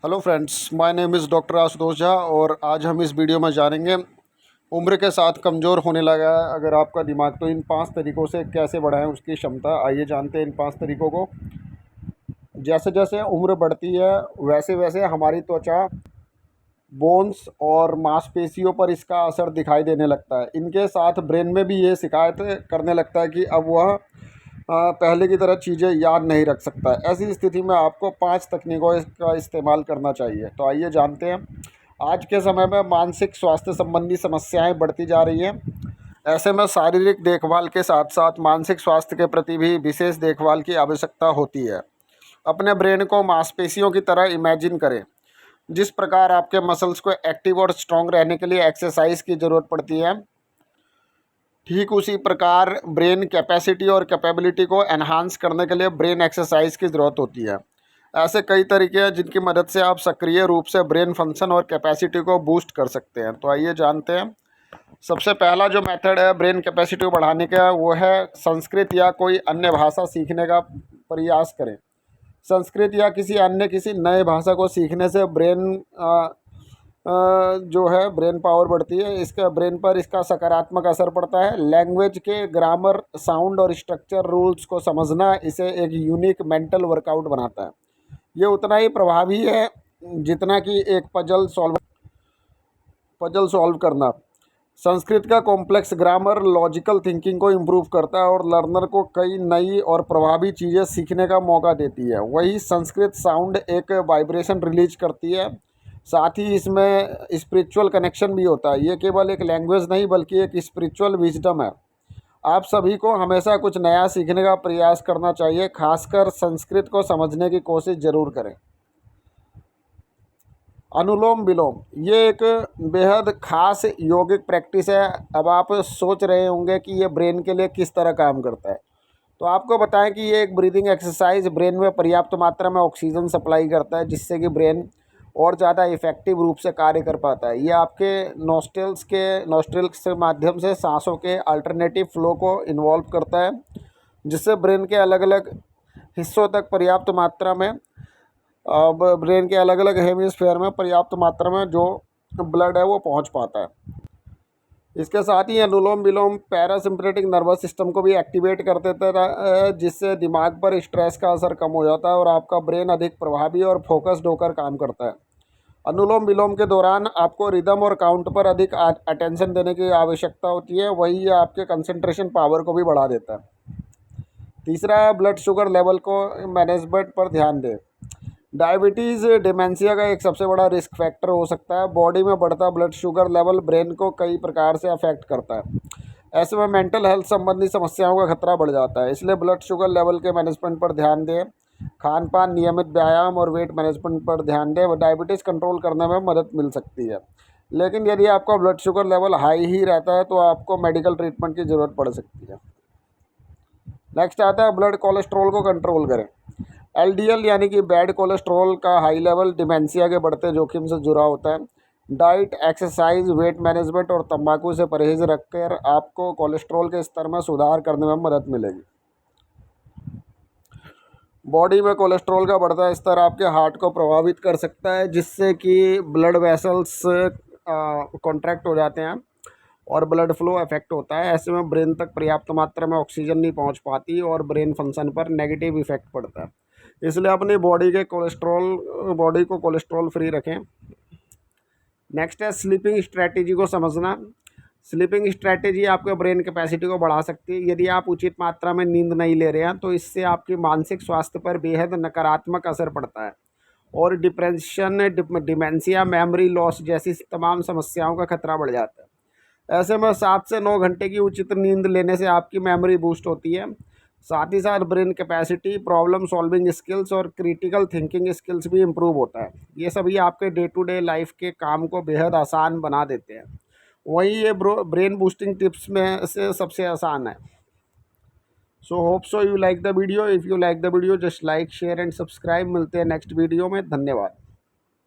Hello friends, my name is doctor Ashutosh Jha और आज हम इस वीडियो में जानेंगे उम्र के साथ कमज़ोर होने लगा है अगर आपका दिमाग, तो इन 5 तरीक़ों से कैसे बढ़ाएं उसकी क्षमता। आइए जानते हैं इन 5 तरीक़ों को। जैसे जैसे उम्र बढ़ती है वैसे वैसे हमारी त्वचा, बोन्स और मांसपेशियों पर इसका असर दिखाई देने लगता है। इनके साथ ब्रेन में भी ये शिकायत करने लगता है कि अब वह पहले की तरह चीज़ें याद नहीं रख सकता है। ऐसी स्थिति में आपको 5 तकनीकों का इस्तेमाल करना चाहिए। तो आइए जानते हैं। आज के समय में मानसिक स्वास्थ्य संबंधी समस्याएं बढ़ती जा रही हैं। ऐसे में शारीरिक देखभाल के साथ साथ मानसिक स्वास्थ्य के प्रति भी विशेष देखभाल की आवश्यकता होती है। अपने ब्रेन को मांसपेशियों की तरह इमेजिन करें। जिस प्रकार आपके मसल्स को एक्टिव और स्ट्रॉन्ग रहने के लिए एक्सरसाइज की ज़रूरत पड़ती है, ठीक उसी प्रकार ब्रेन कैपेसिटी और कैपेबिलिटी को एनहांस करने के लिए ब्रेन एक्सरसाइज की ज़रूरत होती है। ऐसे कई तरीके हैं जिनकी मदद से आप सक्रिय रूप से ब्रेन फंक्शन और कैपेसिटी को बूस्ट कर सकते हैं। तो आइए जानते हैं। सबसे पहला जो मेथड है ब्रेन कैपेसिटी को बढ़ाने का, वो है संस्कृत या कोई अन्य भाषा सीखने का प्रयास करें। संस्कृत या किसी नए भाषा को सीखने से जो है ब्रेन पावर बढ़ती है। इसका ब्रेन पर इसका सकारात्मक असर पड़ता है। लैंग्वेज के ग्रामर, साउंड और स्ट्रक्चर रूल्स को समझना इसे एक यूनिक मेंटल वर्कआउट बनाता है। ये उतना ही प्रभावी है जितना कि एक पजल सॉल्व करना। संस्कृत का कॉम्प्लेक्स ग्रामर लॉजिकल थिंकिंग को इम्प्रूव करता है और लर्नर को कई नई और प्रभावी चीज़ें सीखने का मौका देती है। वही संस्कृत साउंड एक वाइब्रेशन रिलीज करती है। साथ ही इसमें स्पिरिचुअल कनेक्शन भी होता है। ये केवल एक लैंग्वेज नहीं बल्कि एक स्पिरिचुअल विजडम है। आप सभी को हमेशा कुछ नया सीखने का प्रयास करना चाहिए, खासकर संस्कृत को समझने की कोशिश ज़रूर करें। अनुलोम विलोम ये एक बेहद खास योगिक प्रैक्टिस है। अब आप सोच रहे होंगे कि ये ब्रेन के लिए किस तरह काम करता है। तो आपको बताएं कि ये एक ब्रीदिंग एक्सरसाइज ब्रेन में पर्याप्त मात्रा में ऑक्सीजन सप्लाई करता है, जिससे कि ब्रेन और ज़्यादा इफ़ेक्टिव रूप से कार्य कर पाता है। ये आपके नॉस्ट्रिल्स के माध्यम से सांसों के अल्टरनेटिव फ्लो को इन्वॉल्व करता है, जिससे ब्रेन के अलग अलग हिस्सों तक पर्याप्त मात्रा में ब्रेन के अलग अलग हेमिस्फेयर में पर्याप्त मात्रा में जो ब्लड है वो पहुंच पाता है। इसके साथ ही अनुलोम विलोम पैरासिम्पैथेटिक नर्वस सिस्टम को भी एक्टिवेट कर देता है, जिससे दिमाग पर स्ट्रेस का असर कम हो जाता है और आपका ब्रेन अधिक प्रभावी और फोकस्ड होकर काम करता है। अनुलोम विलोम के दौरान आपको रिदम और काउंट पर अधिक अटेंशन देने की आवश्यकता होती है। वही ये आपके कंसंट्रेशन पावर को भी बढ़ा देता है। तीसरा, ब्लड शुगर लेवल को मैनेजमेंट पर ध्यान दें। डायबिटीज़ डिमेंशिया का एक सबसे बड़ा रिस्क फैक्टर हो सकता है। बॉडी में बढ़ता ब्लड शुगर लेवल ब्रेन को कई प्रकार से अफेक्ट करता है। ऐसे में मेंटल हेल्थ संबंधी समस्याओं का खतरा बढ़ जाता है। इसलिए ब्लड शुगर लेवल के मैनेजमेंट पर ध्यान दें। खान पान, नियमित व्यायाम और वेट मैनेजमेंट पर ध्यान दें। डायबिटीज़ कंट्रोल करने में मदद मिल सकती है। लेकिन यदि आपका ब्लड शुगर लेवल हाई ही रहता है तो आपको मेडिकल ट्रीटमेंट की ज़रूरत पड़ सकती है। नेक्स्ट आता है ब्लड कोलेस्ट्रॉल को कंट्रोल करें। एलडीएल यानी कि बैड कोलेस्ट्रॉल का हाई लेवल डिमेंशिया के बढ़ते जोखिम से जुड़ा होता है। डाइट, एक्सरसाइज, वेट मैनेजमेंट और तंबाकू से परहेज रखकर आपको कोलेस्ट्रॉल के स्तर में सुधार करने में मदद मिलेगी। बॉडी में कोलेस्ट्रॉल का बढ़ता स्तर आपके हार्ट को प्रभावित कर सकता है, जिससे कि ब्लड वेसल्स कॉन्ट्रैक्ट हो जाते हैं और ब्लड फ्लो अफेक्ट होता है। ऐसे में ब्रेन तक पर्याप्त मात्रा में ऑक्सीजन नहीं पहुंच पाती और ब्रेन फंक्शन पर नेगेटिव इफेक्ट पड़ता है। इसलिए अपनी बॉडी को कोलेस्ट्रॉल फ्री रखें। नेक्स्ट है स्लीपिंग स्ट्रैटेजी को समझना। स्लीपिंग स्ट्रैटेजी आपके ब्रेन कैपेसिटी को बढ़ा सकती है। यदि आप उचित मात्रा में नींद नहीं ले रहे हैं तो इससे आपकी मानसिक स्वास्थ्य पर बेहद नकारात्मक असर पड़ता है और डिप्रेशन, डिमेंशिया, मेमोरी लॉस जैसी तमाम समस्याओं का खतरा बढ़ जाता है। ऐसे में 7 से 9 घंटे की उचित नींद लेने से आपकी मेमोरी बूस्ट होती है। साथ ही साथ brain capacity, problem solving skills और क्रिटिकल थिंकिंग स्किल्स भी इम्प्रूव होता है। ये सभी आपके डे टू डे लाइफ के काम को बेहद आसान बना देते हैं। वहीं ये ब्रेन बूस्टिंग टिप्स में से सबसे आसान है। So hope so you like the video. If you like the video just like, share and subscribe. मिलते हैं नेक्स्ट वीडियो में। धन्यवाद।